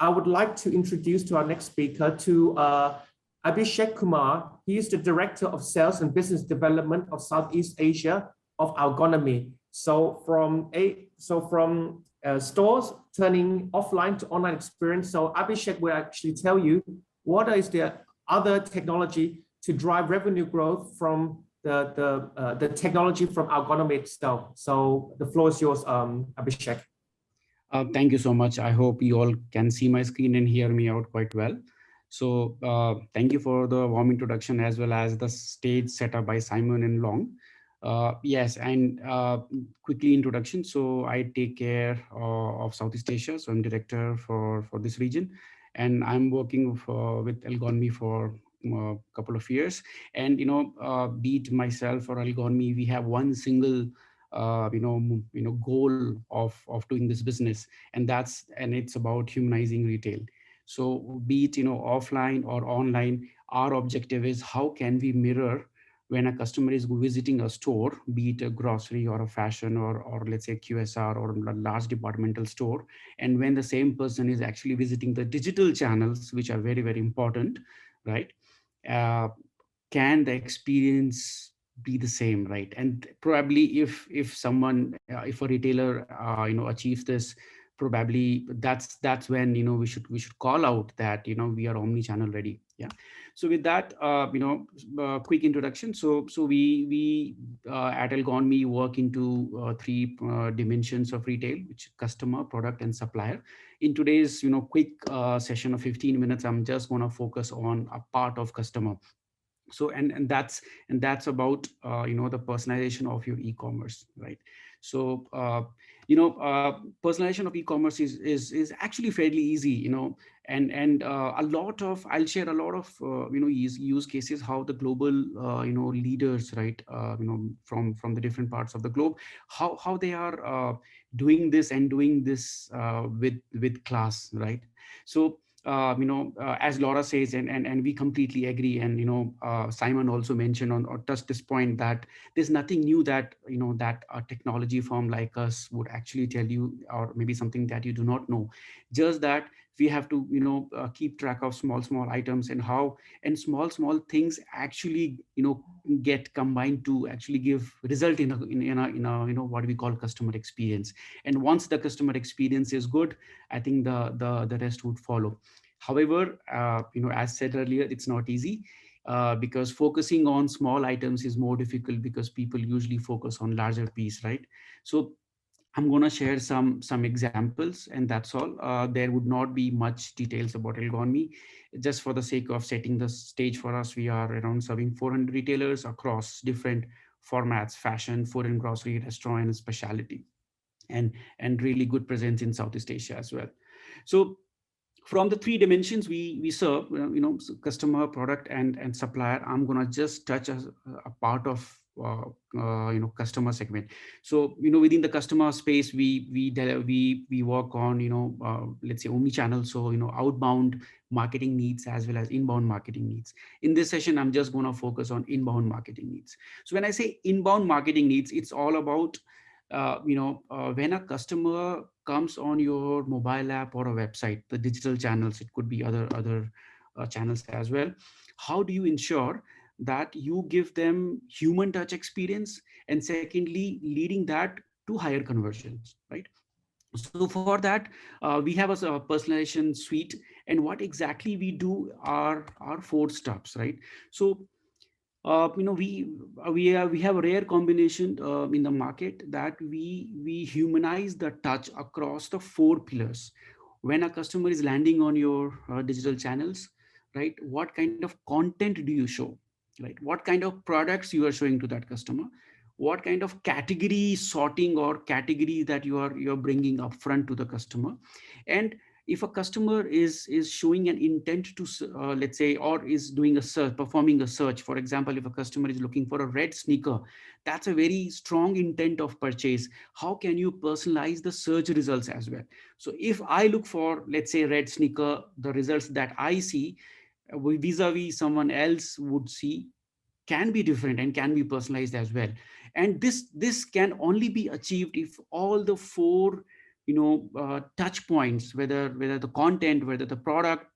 I would like to introduce to our next speaker to Abhishek Kumar. He is the Director of Sales and Business Development of Southeast Asia of Algonomy. So from stores turning offline to online experience. So Abhishek will actually tell you what is the other technology to drive revenue growth from the technology from Algonomy itself. So the floor is yours, Abhishek. Thank you so much. I hope you all can see my screen and hear me out quite well. So thank you for the warm introduction as well as the stage set up by Simon and Long. Yes, and quickly introduction. So I take care of Southeast Asia. So I'm director for this region, and I'm working with Algonomy for a couple of years. And be it myself or Algonomy, we have one single goal of doing this business, and it's about humanizing retail. So be it offline or online, our objective is how can we mirror when a customer is visiting a store, be it a grocery or a fashion or let's say QSR or a large departmental store, and when the same person is actually visiting the digital channels, which are very, very important, right? uh, can the experience be the same, right? And probably if someone if a retailer achieves this, probably that's when we should call out that we are omni-channel ready. Yeah. So with that, quick introduction. So we at Algonomy work into three dimensions of retail, which customer, product, and supplier. In today's quick session of 15 minutes, I'm just going to focus on a part of customer. So and that's about the personalization of your e-commerce, right? So personalization of e-commerce is actually fairly easy, and a lot of I'll share a lot of use cases how the global leaders, right, from the different parts of the globe, how they are doing this and doing this with class, right? So as Laura says, and we completely agree. And Simon also mentioned or touched this point that there's nothing new that that a technology firm like us would actually tell you, or maybe something that you do not know. Just that we have to keep track of small items and how and small things actually get combined to actually give result in a what we call customer experience. And once the customer experience is good, I think the rest would follow. However, as said earlier, it's not easy because focusing on small items is more difficult because people usually focus on larger piece, right? So I'm going to share some examples, and that's all. There would not be much details about Algonomy. Just for the sake of setting the stage for us, we are around serving 400 retailers across different formats: fashion, food and grocery, restaurant, and specialty, and really good presence in Southeast Asia as well. So from the three dimensions we serve, so customer, product, and supplier, I'm gonna just touch a part of customer segment. So within the customer space, we work on let's say omni-channel, so outbound marketing needs as well as inbound marketing needs. In this session, I'm just going to focus on inbound marketing needs. So when I say inbound marketing needs, it's all about when a customer comes on your mobile app or a website, the digital channels, it could be other channels as well. How do you ensure that you give them human touch experience, and secondly, leading that to higher conversions, right? So for that, we have a personalization suite, and what exactly we do are four steps, right? So we have a rare combination in the market that we humanize the touch across the four pillars. When a customer is landing on your digital channels, right, what kind of content do you show, right? What kind of products you are showing to that customer? What kind of category sorting or category that you're bringing up front to the customer? And if a customer is showing an intent to let's say, or is doing a search, performing a search, for example, if a customer is looking for a red sneaker, that's a very strong intent of purchase. How can you personalize the search results as well? So if I look for, let's say, red sneaker, the results that I see vis-a-vis someone else would see can be different and can be personalized as well. And this can only be achieved if all the four touch points, whether the content, whether the product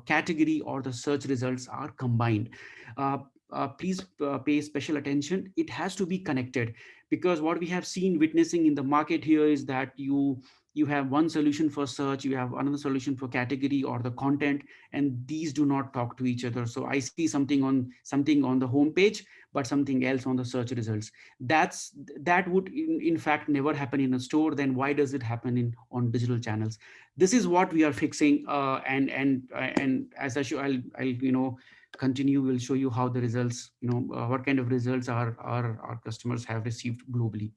category or the search results are combined. uh, Please pay special attention. It has to be connected, because what we have seen witnessing in the market here is that you have one solution for search, you have another solution for category or the content, and these do not talk to each other. So I see something on the home page, but something else on the search results. That would in fact never happen in a store. Then why does it happen in on digital channels? This is what we are fixing, and as I show, I'll continue. Will show you how the results, what kind of results our customers have received globally.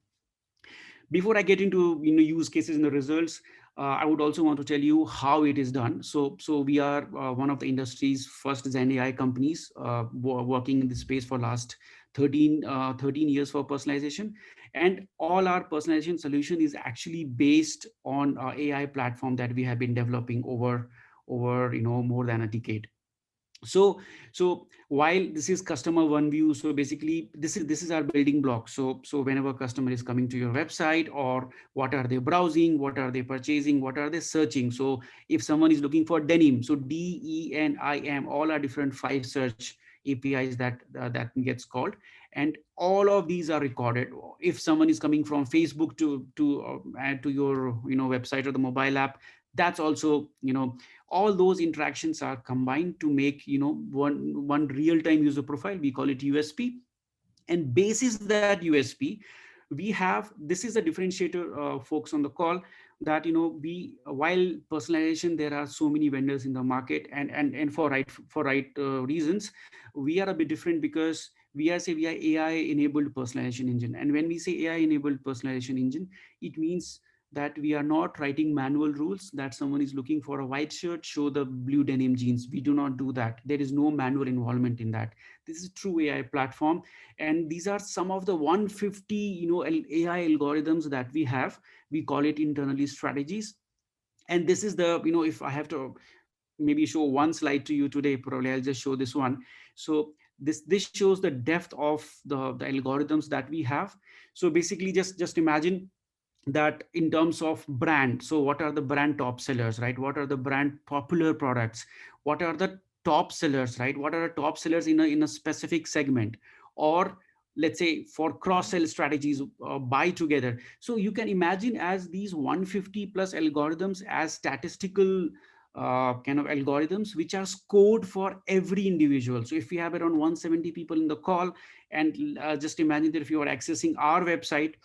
Before I get into use cases and the results, I would also want to tell you how it is done. So we are one of the industry's first Gen AI companies, working in this space for last 13 years for personalization, and all our personalization solution is actually based on AI platform that we have been developing over more than a decade. So while this is customer one view, so basically this is our building block. So whenever customer is coming to your website, or what are they browsing, what are they purchasing, what are they searching. So if someone is looking for denim, so DENIM, all are different 5 search APIs that gets called, and all of these are recorded. If someone is coming from Facebook to your website or the mobile app, that's also all those interactions are combined to make one real-time user profile. We call it USP, and basis that USP, we have, this is a differentiator, folks on the call, that we, while personalization, there are so many vendors in the market, and for right reasons, we are a bit different, because we are AI enabled personalization engine. And when we say AI enabled personalization engine, it means that we are not writing manual rules, that someone is looking for a white shirt, show the blue denim jeans. We do not do that. There is no manual involvement in that. This is a true AI platform, and these are some of the 150 AI algorithms that we have. We call it internally strategies. And this is the, if I have to maybe show one slide to you today, probably I'll just show this one. So this shows the depth of the algorithms that we have. So basically, just imagine that in terms of brand, so what are the brand top sellers, right? What are the brand popular products? What are the top sellers, right? What are the top sellers in a specific segment? Or let's say for cross sell strategies, buy together. So you can imagine as these 150 plus algorithms as statistical kind of algorithms which are scored for every individual. So if we have around 170 people in the call, and just imagine that if you are accessing our website,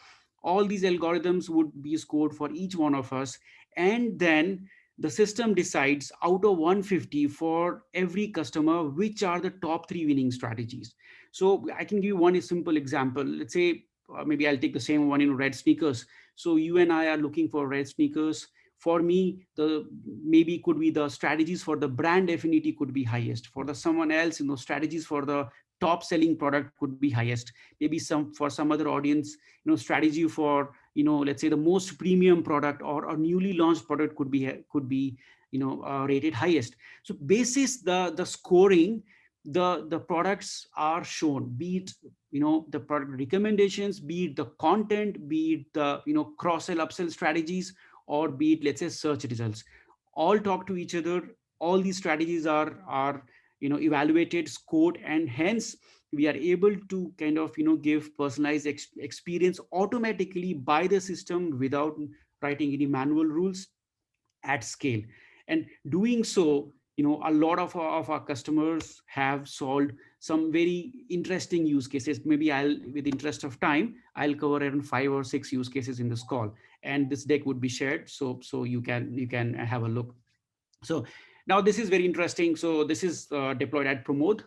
all these algorithms would be scored for each one of us. And then the system decides out of 150 for every customer, which are the top 3 winning strategies. So I can give you one simple example. Let's say maybe I'll take the same one in red sneakers. So you and I are looking for red sneakers. For me, the maybe could be the strategies for the brand affinity could be highest. For the someone else, strategies for the top selling product could be highest. Maybe for some other audience, strategy for let's say the most premium product or a newly launched product could be rated highest. So basis the scoring, the products are shown, be it the product recommendations, be it the content, be it the cross sell upsell strategies, or be it let's say search results, all talk to each other. All these strategies are evaluated, scored, and hence we are able to kind of give personalized experience automatically by the system without writing any manual rules at scale. And doing so, a lot of our customers have solved some very interesting use cases. Maybe I'll, with interest of time, I'll cover around 5 or 6 use cases in this call, and this deck would be shared, so you can have a look. So now this is very interesting. So this is deployed at Pramod.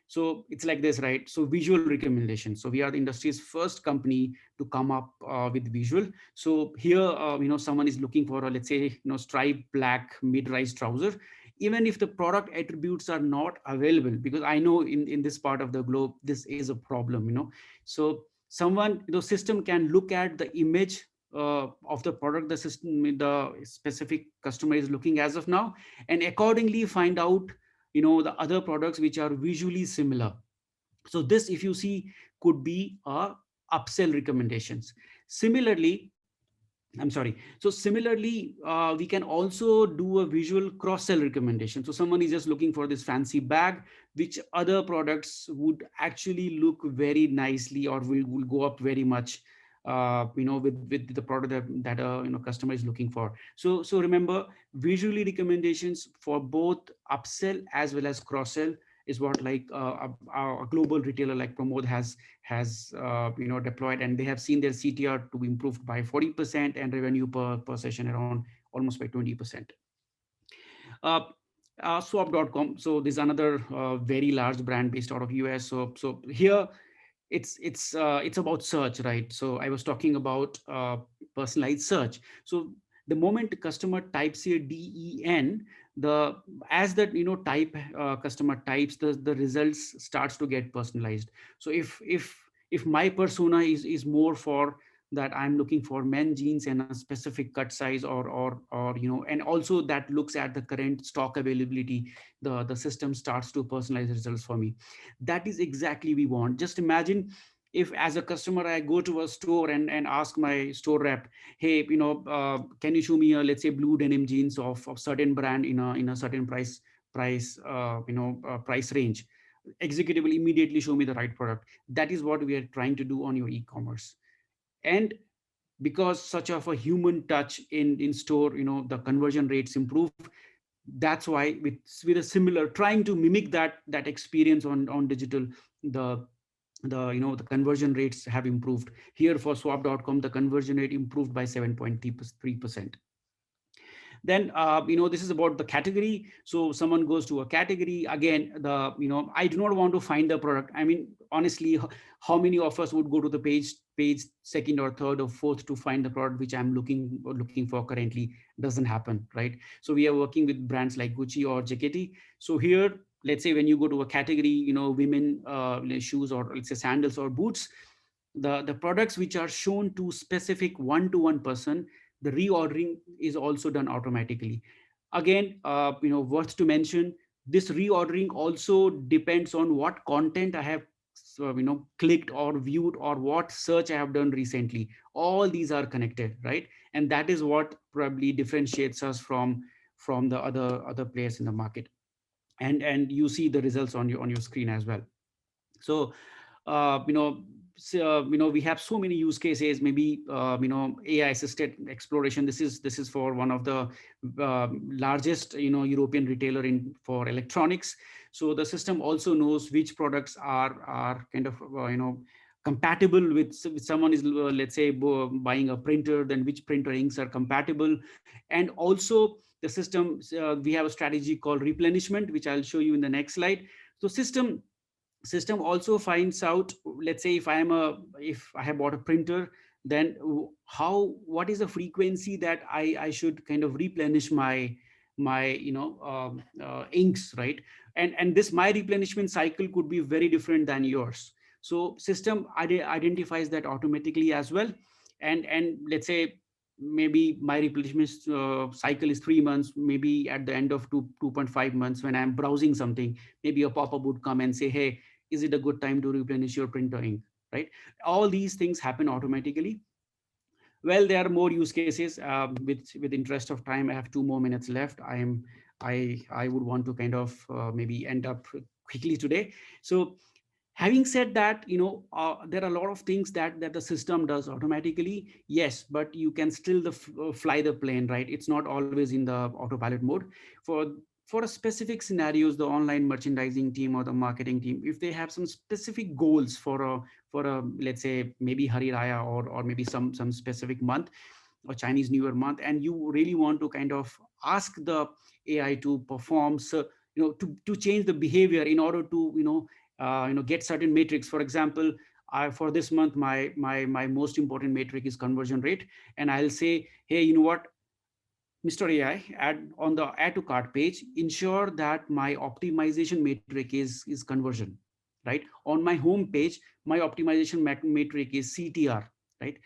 So it's like this, right? So visual recommendation. So we are the industry's first company to come up with visual. So here, someone is looking for a, let's say, striped black mid-rise trouser. Even if the product attributes are not available, because I know in this part of the globe, this is a problem, So someone, system can look at the image of the product the system, the specific customer is looking as of now, and accordingly find out the other products which are visually similar. So this, if you see, could be a upsell recommendations. Similarly, I'm sorry. So similarly, we can also do a visual cross-sell recommendation. So someone is just looking for this fancy bag, which other products would actually look very nicely or will go up very much, with the product that customer is looking for. So remember, visually recommendations for both upsell as well as cross-sell is what like a global retailer like Pramod has deployed, and they have seen their CTR to be improved by 40% and revenue per session around almost by 20%. uh, swap.com, so this is another very large brand based out of US. So here it's about search, right? So I was talking about personalized search. So the moment the customer types here den, the as that type customer types, the results starts to get personalized. So if my persona is more for that, I'm looking for men jeans and a specific cut size, or and also that looks at the current stock availability, the system starts to personalize results for me. That is exactly we want. Just imagine if as a customer I go to a store and ask my store rep, hey, can you show me a, let's say, blue denim jeans of certain brand in a certain price range. Executive will immediately show me the right product. That is what we are trying to do on your e-commerce. And because such of a human touch in store, the conversion rates improve. That's why with a similar trying to mimic that experience on digital, the the conversion rates have improved. Here for swap.com, the conversion rate improved by 7.3%. Then this is about the category. So someone goes to a category again, I do not want to find the product. I mean, honestly, how many of us would go to the page second or third or fourth to find the product which I'm looking for currently? Doesn't happen, right? So we are working with brands like Gucci or JKT. So here, let's say when you go to a category, women shoes, or let's say sandals or boots, the products which are shown to specific one-to-one person, the reordering is also done automatically. Again, worth to mention, this reordering also depends on what content I have clicked or viewed, or what search I have done recently. All these are connected, right? And that is what probably differentiates us from the other players in the market. And you see the results on your screen as well. So uh, you know we have so many use cases. Maybe AI assisted exploration. This is for one of the largest European retailer in for electronics. So the system also knows which products are kind of compatible with someone is let's say buying a printer, then which printer inks are compatible. And also the system, we have a strategy called replenishment, which I'll show you in the next slide. So system also finds out, let's say if I have bought a printer, then what is the frequency that I should kind of replenish my inks, right? And this my replenishment cycle could be very different than yours. So system identifies that automatically as well. And let's say maybe my replenishment cycle is 3 months. Maybe at the end of 2.5 months, when I'm browsing something, maybe a pop-up would come and say, hey, is it a good time to replenish your printer ink, right? All these things happen automatically. Well, there are more use cases. With interest of time, I have 2 more minutes left. I would want to kind of maybe end up quickly today. So having said that, there are a lot of things that the system does automatically, yes, but you can still fly the plane, right? It's not always in the autopilot mode. For a specific scenarios, the online merchandising team or the marketing team, if they have some specific goals for a let's say maybe Hari Raya, or maybe some specific month or Chinese New Year month, and you really want to kind of ask the AI to perform, so to change the behavior in order to get certain metrics. For example, for this month, my most important metric is conversion rate, and I'll say, hey, you know what, Mr. AI, on the add to cart page, ensure that my optimization metric is conversion, right? On my home page, my optimization metric is CTR, right?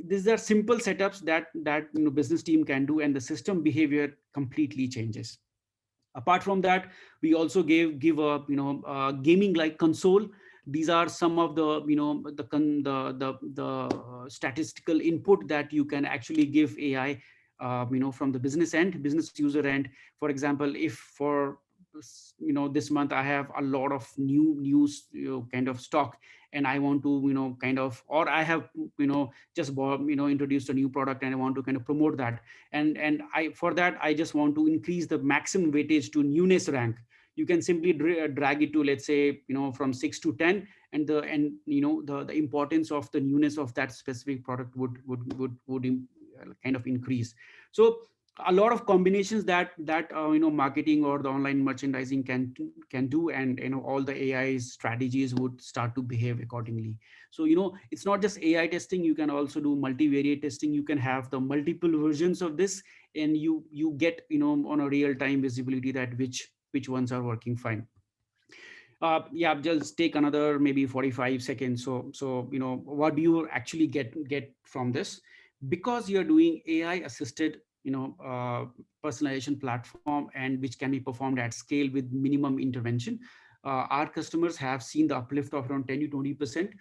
These are simple setups that business team can do, and the system behavior completely changes. Apart from that, we also give a gaming like console. these are some of the, statistical input that you can actually give AI, from the business end, business user end. For example, if for this month I have a lot of new news kind of stock, and I want to or I have just bought, introduced a new product, and I want to kind of promote that, and I, for that, I just want to increase the maximum weightage to newness rank. You can simply drag it to, let's say, from 6 to 10, and the importance of the newness of that specific product would kind of increase. So a lot of combinations that marketing or the online merchandising can do, and all the AI strategies would start to behave accordingly. So it's not just AI testing, you can also do multivariate testing. You can have the multiple versions of this, and you get on a real time visibility that which ones are working fine. Yeah, just take another maybe 45 seconds. So what do you actually get from this? Because you're doing AI assisted personalization platform, and which can be performed at scale with minimum intervention, our customers have seen the uplift of around 10 to 20%.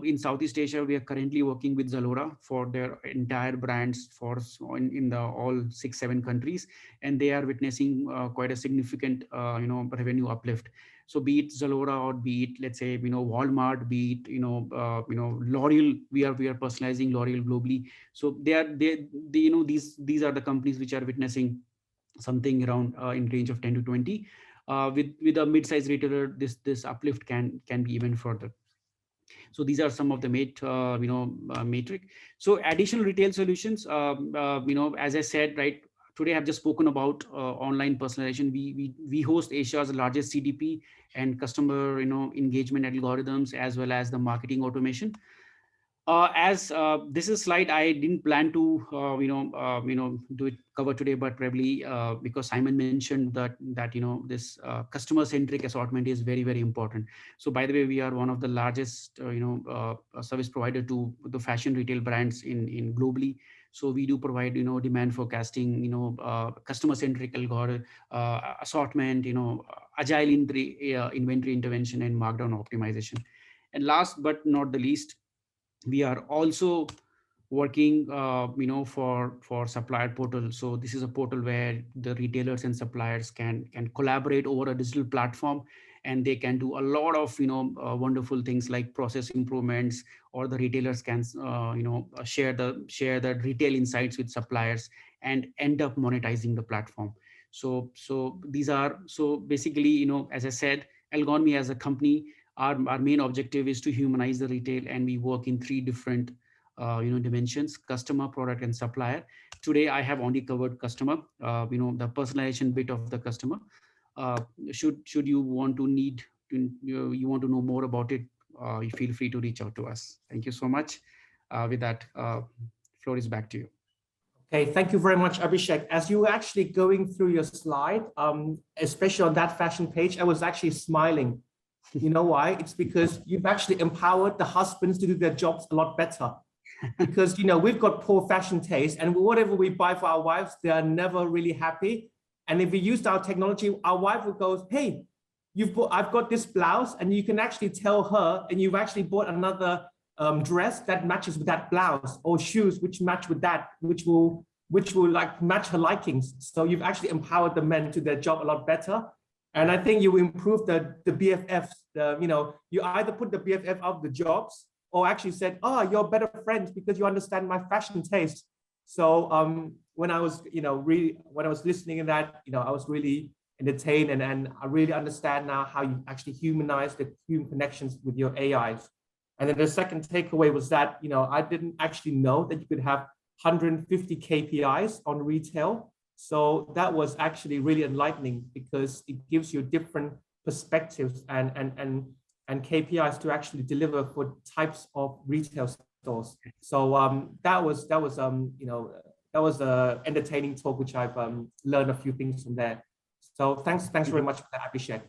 In Southeast Asia, we are currently working with Zalora for their entire brands in the all 6-7 countries, and they are witnessing quite a significant revenue uplift. So be it Zalora, or be it, let's say, Walmart, be it L'Oreal, we are personalizing L'Oreal globally. So these are the companies which are witnessing something around in range of 10 to 20. With a mid-sized retailer, this uplift can be even further. So these are some of the metric. So additional retail solutions, as I said, right, today I've just spoken about online personalization. We host Asia's largest CDP and customer engagement algorithms, as well as the marketing automation. As this is slide I didn't plan to do it cover today, but probably because Simon mentioned that this customer centric assortment is very, very important. So by the way, we are one of the largest service provider to the fashion retail brands in globally. So we do provide demand forecasting, customer centric algorithm, assortment, agile inventory intervention, and markdown optimization. And last but not the least, we are also working for Supplier Portal. So this is a portal where the retailers and suppliers can collaborate over a digital platform, and they can do a lot of wonderful things like process improvements, or the retailers can share the retail insights with suppliers and end up monetizing the platform. So these are, so basically, as I said, Algonomy as a company, our main objective is to humanize the retail, and we work in 3 different dimensions: customer, product, and supplier. Today I have only covered customer, the personalization bit of the customer. Should you want to you want to know more about it, you feel free to reach out to us. Thank you so much. With that, floor is back to you. Okay, thank you very much, Abhishek. As you were actually going through your slide, especially on that fashion page, I was actually smiling. You know why? It's because you've actually empowered the husbands to do their jobs a lot better. Because we've got poor fashion taste, and whatever we buy for our wives, they are never really happy. And if we used our technology, our wife would go, "Hey, I've got this blouse," and you can actually tell her, and you've actually bought another dress that matches with that blouse, or shoes which match with that, which will like match her likings. So you've actually empowered the men to their job a lot better. And I think you improve the BFFs. You either put the BFF out of the jobs, or actually said, "Oh, you're better friends because you understand my fashion taste." So when I was when I was listening to that, I was really entertained, and I really understand now how you actually humanize the human connections with your AIs. And then the second takeaway was that I didn't actually know that you could have 150 KPIs on retail. So that was actually really enlightening, because it gives you different perspectives and KPIs to actually deliver for types of retail stores. So that was an entertaining talk, which I've learned a few things from there. So thanks very much for that, Abhishek.